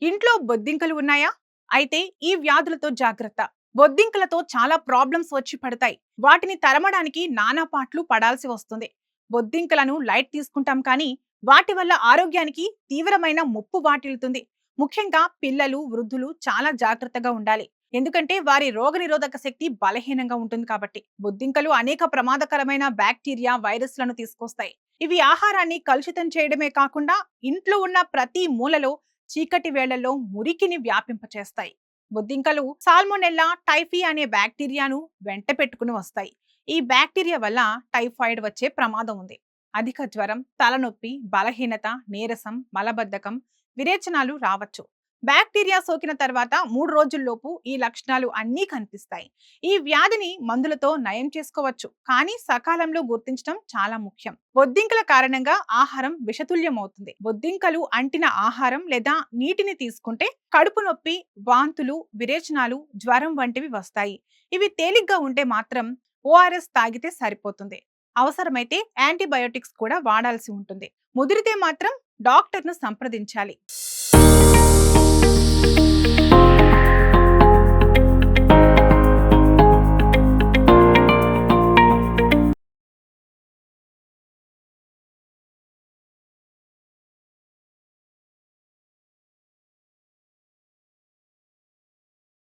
ఇంట్లో బొద్దింకలు ఉన్నాయా? అయితే ఈ వ్యాధులతో జాగ్రత్త. బొద్దింకలతో చాలా ప్రాబ్లమ్స్ వచ్చి పడతాయి. వాటిని తరమడానికి నానా పాట్లు పడాల్సి వస్తుంది. బొద్దింకలను లైట్ తీసుకుంటాం కానీ వాటి వల్ల ఆరోగ్యానికి తీవ్రమైన ముప్పు వాటిల్లుతుంది. ముఖ్యంగా పిల్లలు, వృద్ధులు చాలా జాగ్రత్తగా ఉండాలి. ఎందుకంటే వారి రోగనిరోధక శక్తి బలహీనంగా ఉంటుంది కాబట్టి. బొద్దింకలు అనేక ప్రమాదకరమైన బ్యాక్టీరియా, వైరస్లను తీసుకొస్తాయి. ఇవి ఆహారాన్ని కలుషితం చేయడమే కాకుండా ఇంట్లో ఉన్న ప్రతి మూలలో చీకటి వేళల్లో మురికిని వ్యాపింపచేస్తాయి. బొద్దింకలు సాల్మొనెల్లా టైఫీ అనే బ్యాక్టీరియాను వెంట పెట్టుకుని వస్తాయి. ఈ బ్యాక్టీరియా వల్ల టైఫాయిడ్ వచ్చే ప్రమాదం ఉంది. అధిక జ్వరం, తలనొప్పి, బలహీనత, నీరసం, మలబద్ధకం, విరేచనాలు రావచ్చు. బ్యాక్టీరియా సోకిన తర్వాత 3 రోజుల్లోపు ఈ లక్షణాలు అన్నీ కనిపిస్తాయి. ఈ వ్యాధిని మందులతో నయం చేసుకోవచ్చు, కానీ సకాలంలో గుర్తించడం చాలా ముఖ్యం. బొద్దింకల కారణంగా ఆహారం విషతుల్యం అవుతుంది. బొద్దింకలు అంటిన ఆహారం లేదా నీటిని తీసుకుంటే కడుపు నొప్పి, వాంతులు, విరేచనాలు, జ్వరం వంటివి వస్తాయి. ఇవి తేలిగ్గా ఉంటే మాత్రం ఓఆర్ఎస్ తాగితే సరిపోతుంది. అవసరమైతే యాంటీబయోటిక్స్ కూడా వాడాల్సి ఉంటుంది. ముదిరితే మాత్రం డాక్టర్ను సంప్రదించాలి.